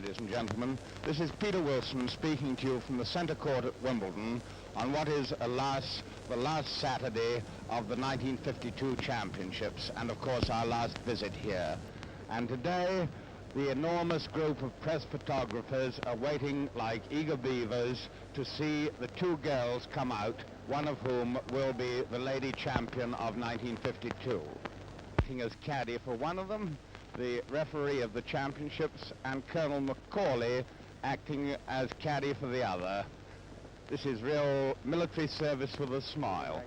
ladies and gentlemen. This is Peter Wilson speaking to you from the centre court at Wimbledon on what is, alas, the last Saturday of the 1952 championships, and of course our last visit here. And today, the enormous group of press photographers are waiting like eager beavers to see the two girls come out, one of whom will be the lady champion of 1952. Acting as caddy for one of them, the referee of the championships, and Colonel Macaulay acting as caddy for the other. This is real military service with a smile.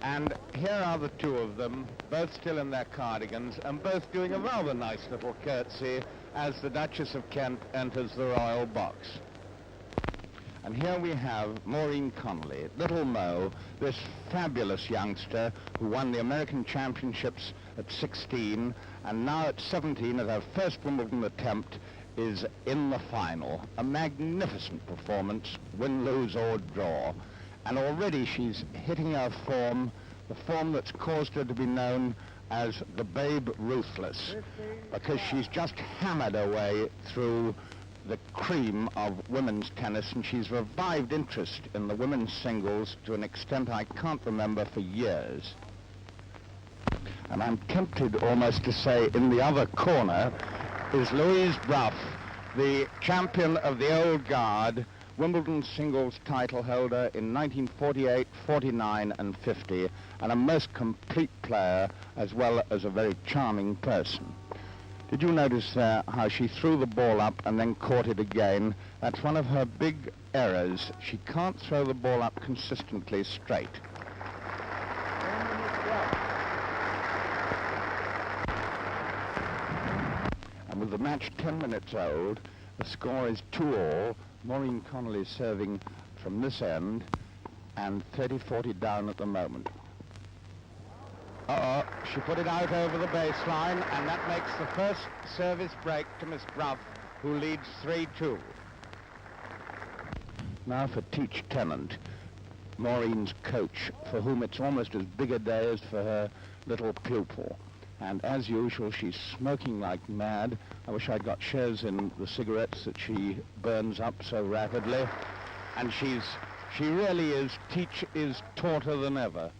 And here are the two of them, both still in their cardigans, and both doing a rather nice little curtsy as the Duchess of Kent enters the royal box. And here we have Maureen Connolly, Little Mo, this fabulous youngster who won the American Championships at 16, and now at 17, at her first Wimbledon attempt, is in the final. A magnificent performance, win, lose, or draw. And already she's hitting her form, the form that's caused her to be known as the Babe Ruthless, because she's just hammered her way through the cream of women's tennis, and she's revived interest in the women's singles to an extent I can't remember for years. And I'm tempted almost to say in the other corner is Louise Brough, the champion of the old guard, Wimbledon singles title holder in 1948, 49 and 50, and a most complete player as well as a very charming person. Did you notice there how she threw the ball up and then caught it again? That's one of her big errors. She can't throw the ball up consistently straight. And with the match 10 minutes old, the score is 2-all. Maureen Connolly serving from this end, and 30-40 down at the moment. She put it out over the baseline, and that makes the first service break to Miss Brough, who leads 3-2. Now for Teach Tennant, Maureen's coach, for whom it's almost as big a day as for her little pupil. And as usual, she's smoking like mad. I wish I'd got shares in the cigarettes that she burns up so rapidly. And she really is, Teach is tauter than ever.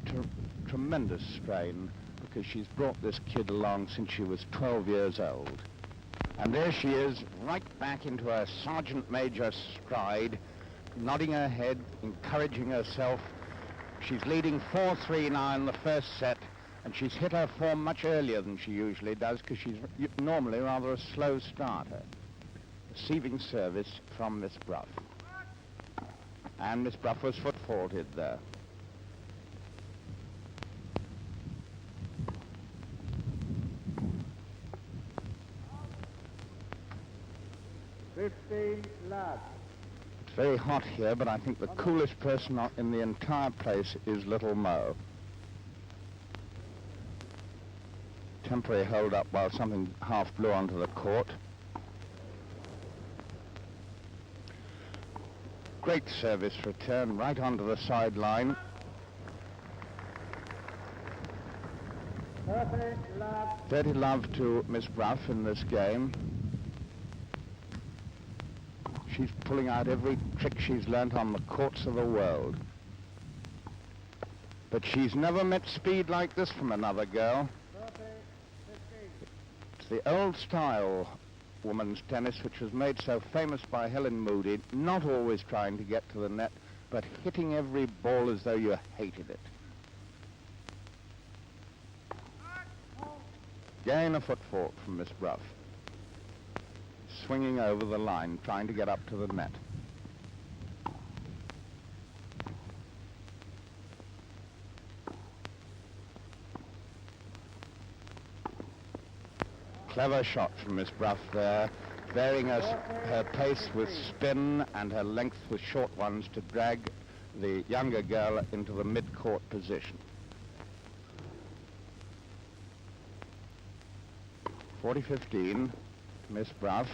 It's a tremendous strain, because she's brought this kid along since she was 12 years old. And there she is, right back into her Sergeant Major stride, nodding her head, encouraging herself. She's leading 4-3 now in the first set, and she's hit her form much earlier than she usually does, because she's normally rather a slow starter. Receiving service from Miss Brough. And Miss Brough was foot-faulted there. It's very hot here, but I think the coolest person in the entire place is Little Mo. Temporary hold up while something half blew onto the court. Great service return right onto the sideline. 30 love to Miss Brough in this game. She's pulling out every trick she's learnt on the courts of the world. But she's never met speed like this from another girl. It's the old style women's tennis, which was made so famous by Helen Moody, not always trying to get to the net, but hitting every ball as though you hated it. Gain a foot fault from Miss Brough. Swinging over the line, trying to get up to the net. Clever shot from Miss Brough there, varying her pace with spin and her length with short ones to drag the younger girl into the mid-court position. 40-15, Miss Brough.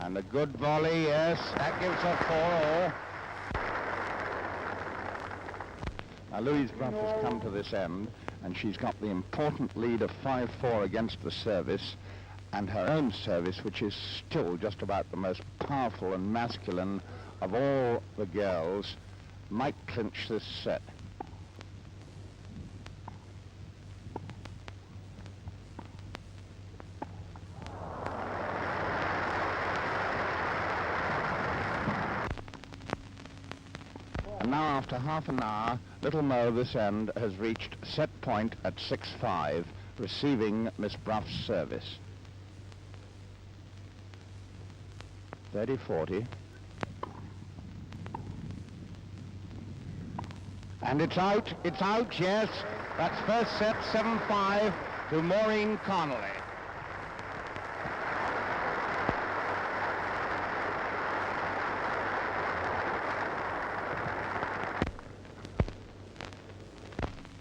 And a good volley, yes, that gives her 4-all. Now Louise Brough has come to this end, and she's got the important lead of 5-4 against the service, and her own service, which is still just about the most powerful and masculine of all the girls, might clinch this set. And now, after half an hour, little Mo this end has reached set point at 6-5, receiving Miss Bruff's service. 30-40. And it's out, yes. That's first set, 7-5 to Maureen Connolly.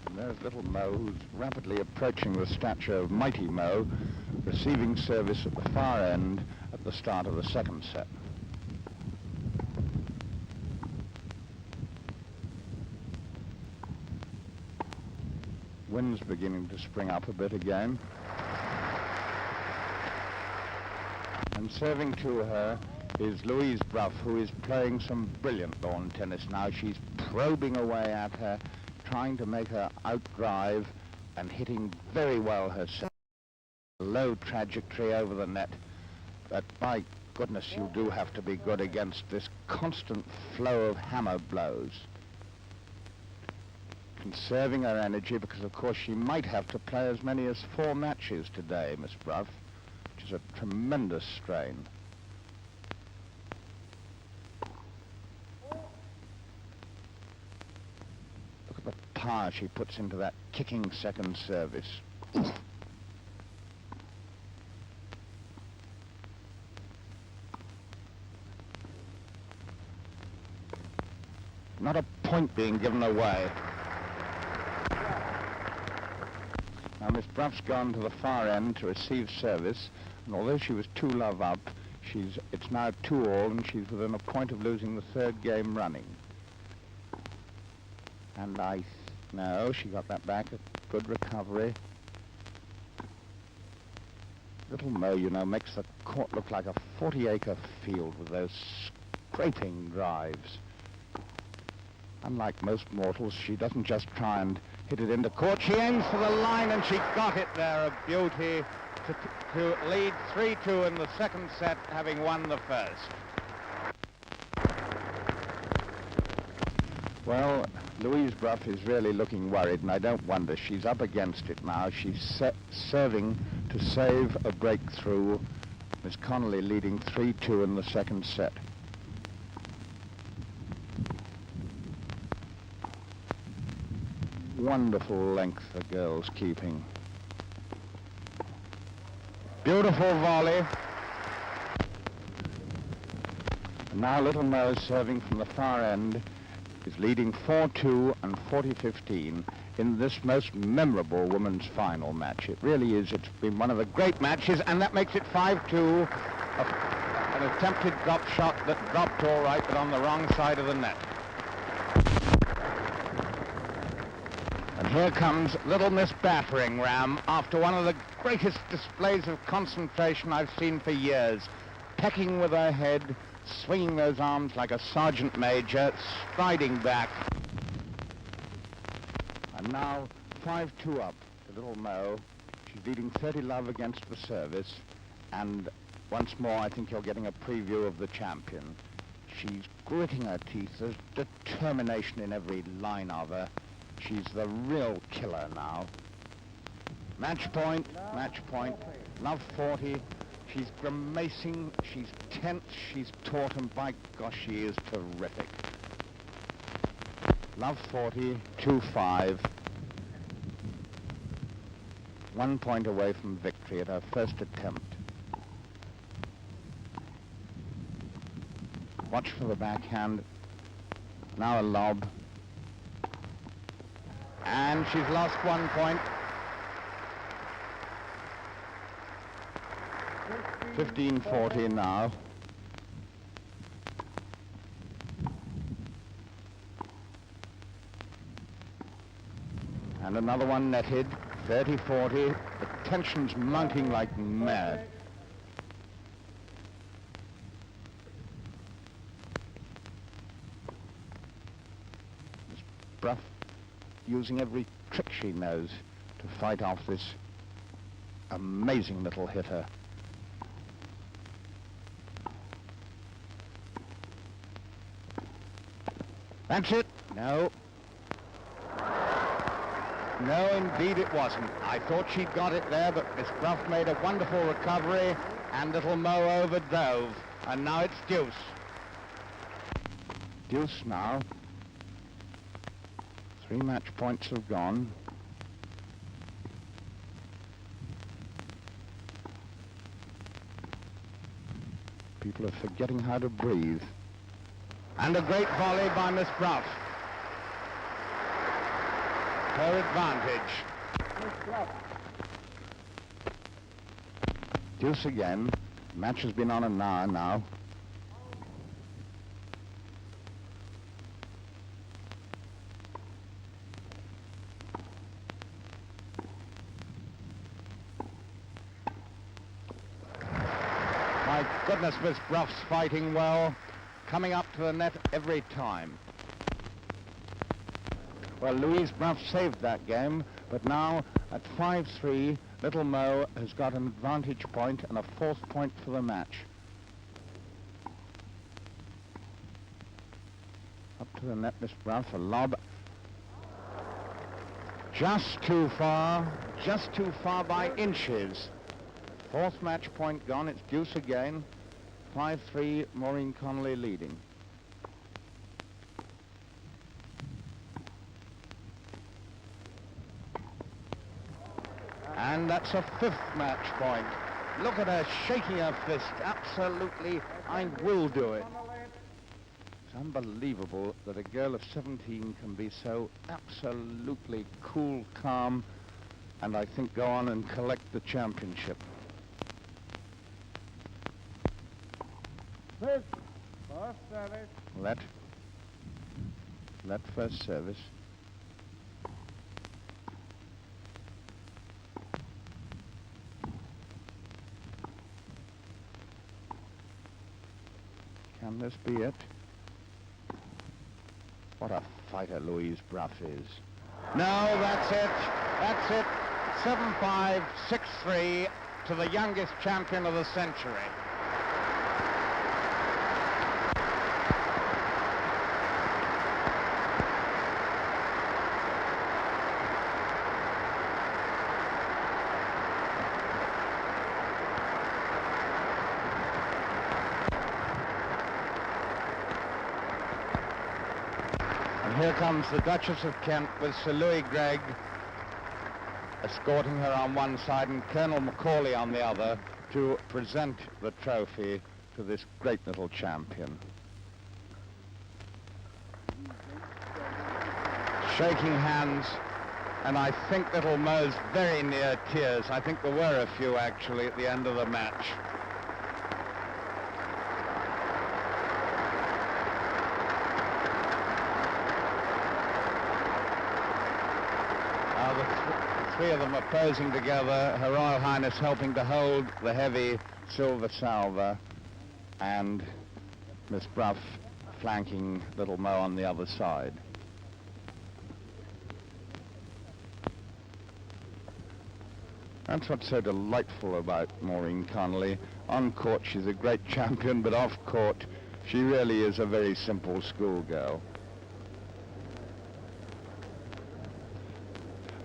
And there's little Mo, who's rapidly approaching the stature of mighty Mo, receiving service at the far end at the start of the second set. Wind's beginning to spring up a bit again. And serving to her is Louise Bruff, who is playing some brilliant lawn tennis now. She's probing away at her, trying to make her outdrive and hitting very well herself. Low trajectory over the net, but by goodness, you do have to be good against this constant flow of hammer blows. Conserving her energy, because of course she might have to play as many as 4 matches today, Miss Bruff, which is a tremendous strain. Look at the power she puts into that kicking second service. Not a point being given away. Now Miss Bruff's gone to the far end to receive service, and although she was 2-love up, it's now 2-all, and she's within a point of losing the third game running. And no, she got that back, a good recovery. Little Mo, you know, makes the court look like a 40-acre field with those scraping drives. Unlike most mortals, she doesn't just try and hit it into court. She aims for the line, and she got it there, a beauty, to lead 3-2 in the second set, having won the first. Well, Louise Bruff is really looking worried, and I don't wonder. She's up against it now. She's serving to save a breakthrough. Miss Connolly leading 3-2 in the second set. Wonderful length the girl's keeping. Beautiful volley. And now little Mo, serving from the far end, is leading 4-2 and 40-15 in this most memorable women's final match. It really is. It's been one of the great matches, and that makes it 5-2. An attempted drop shot that dropped all right, but on the wrong side of the net. And here comes little Miss Battering Ram after one of the greatest displays of concentration I've seen for years. Pecking with her head, swinging those arms like a sergeant major, striding back. And now 5-2 up to little Mo. She's leading 30-love against the service. And once more, I think you're getting a preview of the champion. She's gritting her teeth. There's determination in every line of her. She's the real killer now. Match point, love 40. She's grimacing, she's tense, she's taut, and by gosh, she is terrific. Love 40, 2-5. 1 point away from victory at her first attempt. Watch for the backhand. Now a lob. And she's lost 1 point. 15-40 now. And another one netted, 30-40. The tension's mounting like mad. Miss Bruff using every trick she knows to fight off this amazing little hitter. That's it. No. No, indeed it wasn't. I thought she'd got it there, but Miss Bruff made a wonderful recovery, and little Mo overdove. And now it's deuce. Deuce now. 3 match points have gone. People are forgetting how to breathe. And a great volley by Miss Bruff. Her advantage. Deuce again. Match has been on an hour now. My goodness, Miss Bruff's fighting well. Coming up to the net every time. Well, Louise Bruff saved that game, but now at 5-3, little Mo has got an advantage point and a 4th point for the match. Up to the net, Miss Bruff, a lob. Just too far by inches. 4th match point gone, it's deuce again. 5-3, Maureen Connolly leading. And that's a 5th match point. Look at her shaking her fist. Absolutely, I will do it. It's unbelievable that a girl of 17 can be so absolutely cool, calm, and I think go on and collect the championship. First service. Let first service. Can this be it? What a fighter Louise Bruff is. No, that's it. That's it. 7-5, 6-3 to the youngest champion of the century. Here comes the Duchess of Kent with Sir Louis Gregg escorting her on one side and Colonel Macaulay on the other to present the trophy to this great little champion. Shaking hands, and I think little Mo's very near tears. I think there were a few actually at the end of the match. The three of them are posing together, Her Royal Highness helping to hold the heavy silver salver, and Miss Bruff flanking little Mo on the other side. That's what's so delightful about Maureen Connolly. On court, she's a great champion, but off court, she really is a very simple schoolgirl.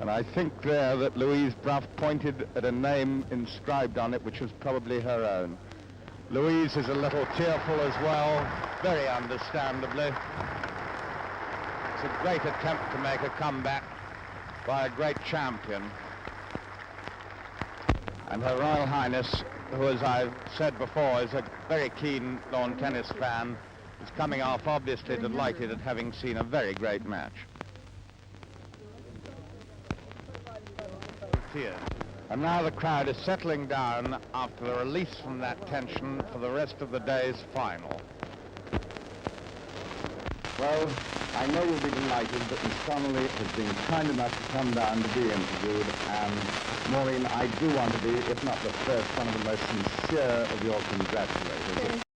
And I think there that Louise Bruff pointed at a name inscribed on it, which was probably her own. Louise is a little tearful as well, very understandably. It's a great attempt to make a comeback by a great champion. And Her Royal Highness, who, as I've said before, is a very keen lawn tennis fan, is coming off obviously delighted at having seen a very great match. And now the crowd is settling down after the release from that tension for the rest of the day's final. Well, I know you'll be delighted that Miss Connolly has been kind enough to come down to be interviewed, and Maureen, I do want to be, if not the first, one of the most sincere of your congratulators.